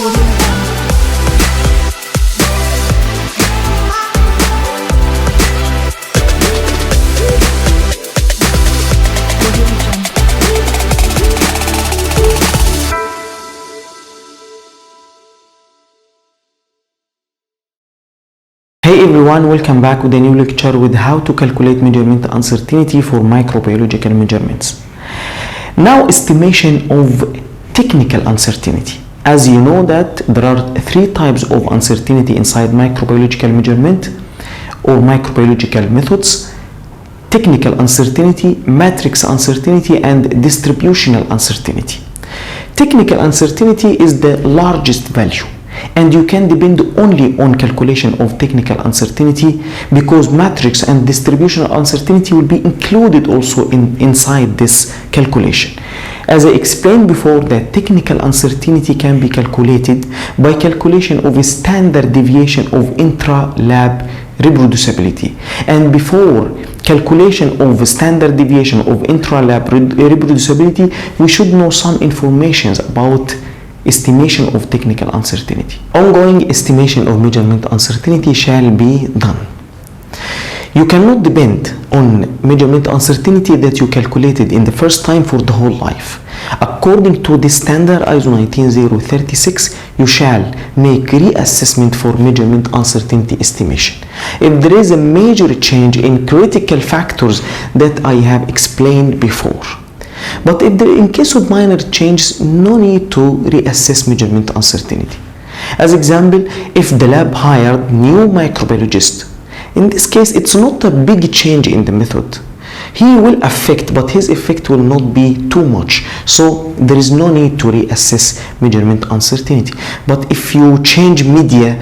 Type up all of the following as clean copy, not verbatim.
Hey everyone, welcome back with a new lecture with how to calculate measurement uncertainty for microbiological measurements. Now, estimation of technical uncertainty. As you know that there are three types of uncertainty inside microbiological measurement or microbiological methods: technical uncertainty, matrix uncertainty, and distributional uncertainty. Technical uncertainty is the largest value, and you can depend only on calculation of technical uncertainty because matrix and distributional uncertainty will be included also inside this calculation. As I explained before, that technical uncertainty can be calculated by calculation of a standard deviation of intra-lab reproducibility. And before calculation of standard deviation of intra-lab reproducibility, we should know some information about estimation of technical uncertainty. Ongoing estimation of measurement uncertainty shall be done. You cannot depend on measurement uncertainty that you calculated in the first time for the whole life. According to the standard ISO 19036, you shall make reassessment for measurement uncertainty estimation if there is a major change in critical factors that I have explained before. But if there, in case of minor changes, no need to reassess measurement uncertainty. As example, if the lab hired new microbiologist, in this case it's not a big change in the method. He will affect, but his effect will not be too much, so there is no need to reassess measurement uncertainty. But if you change media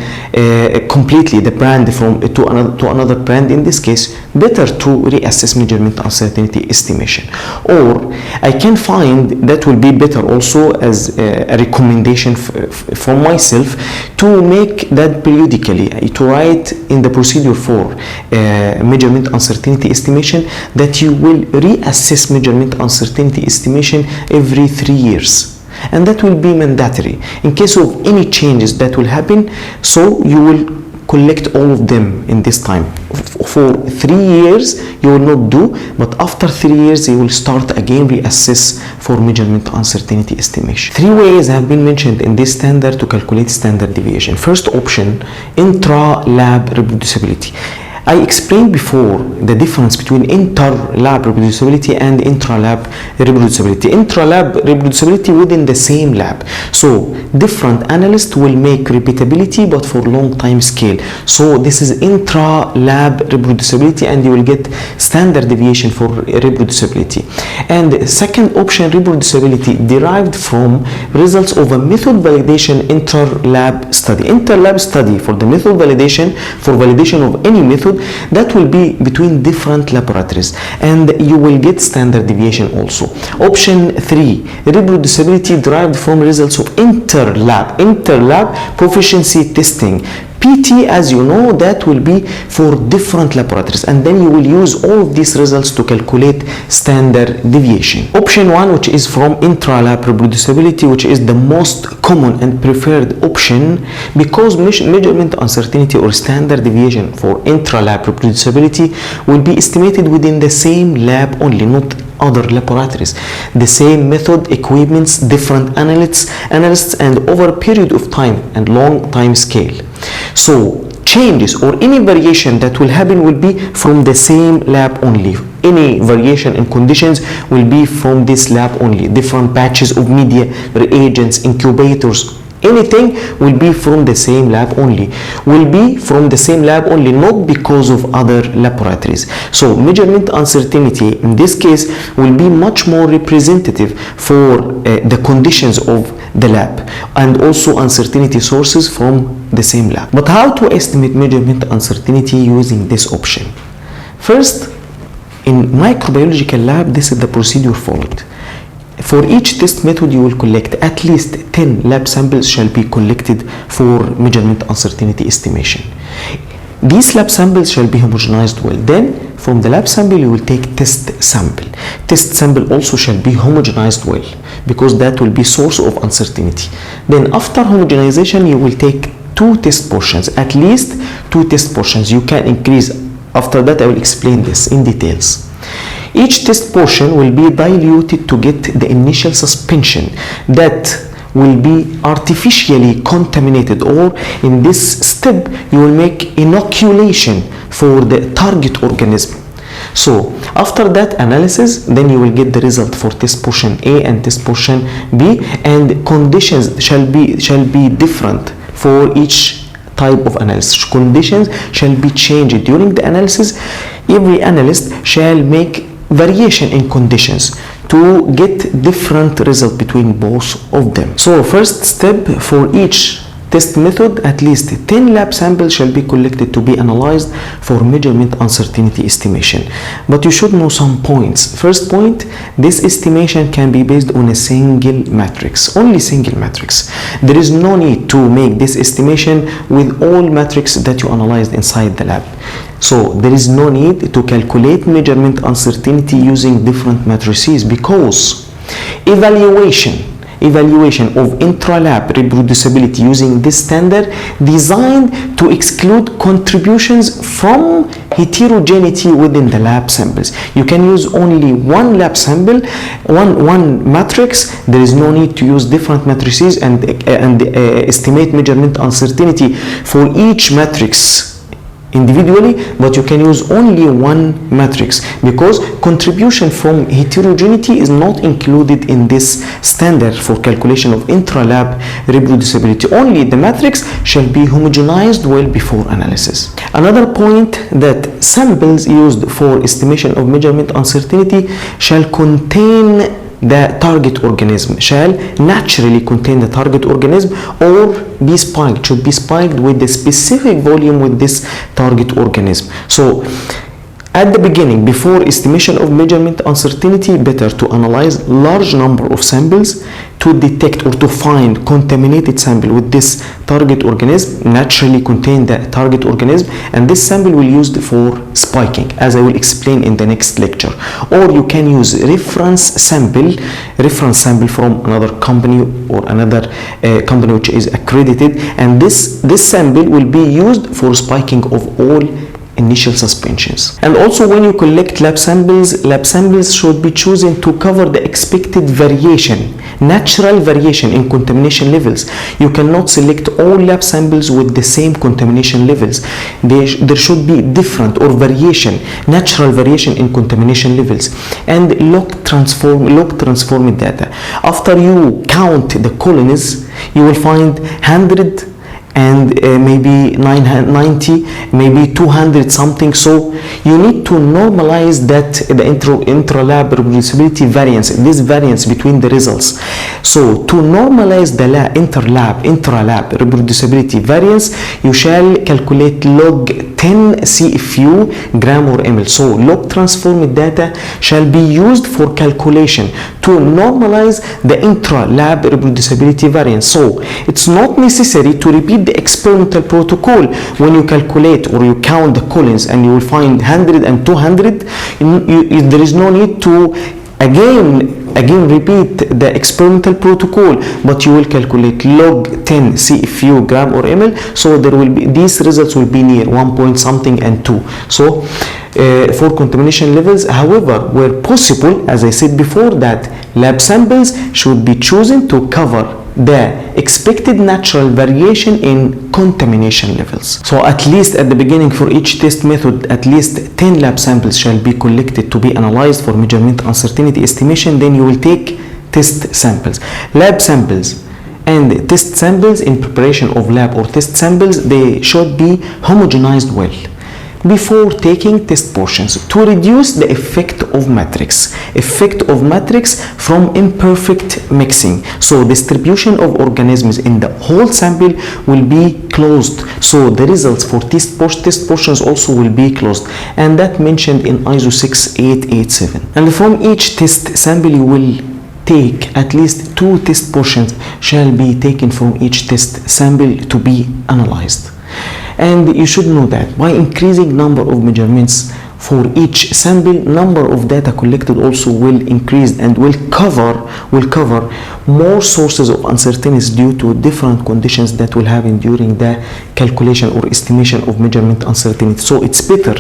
completely, the brand from to another brand, in this case better to reassess measurement uncertainty estimation. Or I can find that will be better also as a recommendation for myself to make that periodically, to write in the procedure for measurement uncertainty estimation that you will reassess measurement uncertainty estimation every 3 years, and that will be mandatory in case of any changes that will happen. So you will collect all of them in this time. For 3 years you will not do, but after 3 years you will start again reassess for measurement uncertainty estimation. 3 ways have been mentioned in this standard to calculate standard deviation. First option, intra-lab reproducibility. I explained before the difference between inter-lab reproducibility and intra-lab reproducibility. Intra-lab reproducibility within the same lab. So different analysts will make repeatability but for long time scale. So this is intra-lab reproducibility, and you will get standard deviation for reproducibility. And second option, reproducibility derived from results of a method validation inter-lab study. Inter-lab study for the method validation, for validation of any method, that will be between different laboratories, and you will get standard deviation also. Option 3, reproducibility derived from results of inter-lab proficiency testing. PT, as you know, that will be for different laboratories, and then you will use all of these results to calculate standard deviation. Option 1, which is from intra-lab reproducibility, which is the most common and preferred option because measurement uncertainty or standard deviation for intra-lab reproducibility will be estimated within the same lab only, not other laboratories. The same method, equipments, different analysts, and over a period of time and long time scale. So changes or any variation that will happen will be from the same lab only. Any variation in conditions will be from this lab only. Different batches of media, reagents, incubators, anything will be from the same lab only, not because of other laboratories. So measurement uncertainty in this case will be much more representative for the conditions of the lab, and also uncertainty sources from the same lab. But how to estimate measurement uncertainty using this option? First, in microbiological lab, this is the procedure followed. For each test method, you will collect at least 10 lab samples shall be collected for measurement uncertainty estimation. These lab samples shall be homogenized well. Then from the lab sample, you will take test sample. Test sample also shall be homogenized well. because that will be source of uncertainty. Then after homogenization, you will take two test portions, at least two test portions. You can increase. After that, I will explain this in details. Each test portion will be diluted to get the initial suspension that will be artificially contaminated, or in this step you will make inoculation for the target organism. So after that analysis, then you will get the result for test portion A and test portion B, and conditions shall be different for each type of analysis. Conditions shall be changed during the analysis. Every analyst shall make variation in conditions to get different result between both of them. So first step, for each test method, at least 10 lab samples shall be collected to be analyzed for measurement uncertainty estimation. But you should know some points. First point, this estimation can be based on a single matrix, only single matrix. There is no need to make this estimation with all matrix that you analyzed inside the lab. So there is no need to calculate measurement uncertainty using different matrices, because evaluation of intra-lab reproducibility using this standard designed to exclude contributions from heterogeneity within the lab samples. You can use only one lab sample, one matrix. There is no need to use different matrices and estimate measurement uncertainty for each matrix individually, but you can use only one matrix, because contribution from heterogeneity is not included in this standard for calculation of intra-lab reproducibility. Only the matrix shall be homogenized well before analysis. Another point, that samples used for estimation of measurement uncertainty shall contain the target organism, shall naturally contain the target organism, or be spiked, should be spiked with the specific volume with this target organism. So at the beginning, before estimation of measurement uncertainty, better to analyze large number of samples to detect or to find contaminated sample with this target organism, naturally contain the target organism, and this sample will be used for spiking, as I will explain in the next lecture. Or you can use reference sample from another company or another company which is accredited, and this sample will be used for spiking of all initial suspensions. And also, when you collect lab samples should be chosen to cover the expected variation, natural variation in contamination levels. You cannot select all lab samples with the same contamination levels. There should be different or variation, natural variation in contamination levels. And log transformed data. After you count the colonies, you will find 100 and maybe 90, maybe 200 something. So you need to normalize that, the intra-lab reproducibility variance, this variance between the results. So to normalize the intra-lab reproducibility variance, you shall calculate log 10 CFU gram or ml. So log transformed data shall be used for calculation to normalize the intra-lab reproducibility variance. So it's not necessary to repeat the experimental protocol when you calculate or you count the colonies and you will find 100 and 200. There is no need to again repeat the experimental protocol, but you will calculate log 10 CFU gram or ml. So there will be, these results will be near 1 point something and 2. So for contamination levels, however, where possible, as I said before, that lab samples should be chosen to cover the expected natural variation in contamination levels. So at least at the beginning, for each test method, at least 10 lab samples shall be collected to be analyzed for measurement uncertainty estimation. Then you will take test samples, lab samples, and test samples. In preparation of lab or test samples, they should be homogenized well before taking test portions to reduce the effect of matrix from imperfect mixing. So distribution of organisms in the whole sample will be closed, so the results for test portions also will be closed, and that mentioned in ISO 6887. And from each test sample you will take at least 2 test portions shall be taken from each test sample to be analyzed. And you should know that by increasing number of measurements for each sample, number of data collected also will increase and will cover more sources of uncertainties due to different conditions that will happen during the calculation or estimation of measurement uncertainty. So it's better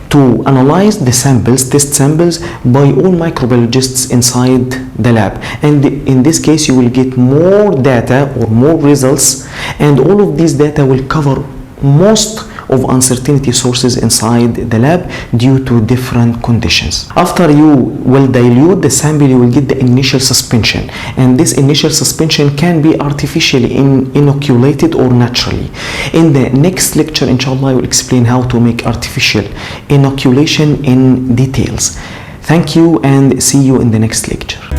to analyze the samples, test samples, by all microbiologists inside the lab. And in this case, you will get more data or more results, and all of these data will cover most of uncertainty sources inside the lab due to different conditions. After you will dilute the sample, you will get the initial suspension, and this initial suspension can be artificially inoculated or naturally. In the next lecture, inshallah, I will explain how to make artificial inoculation in details. Thank you, and see you in the next lecture.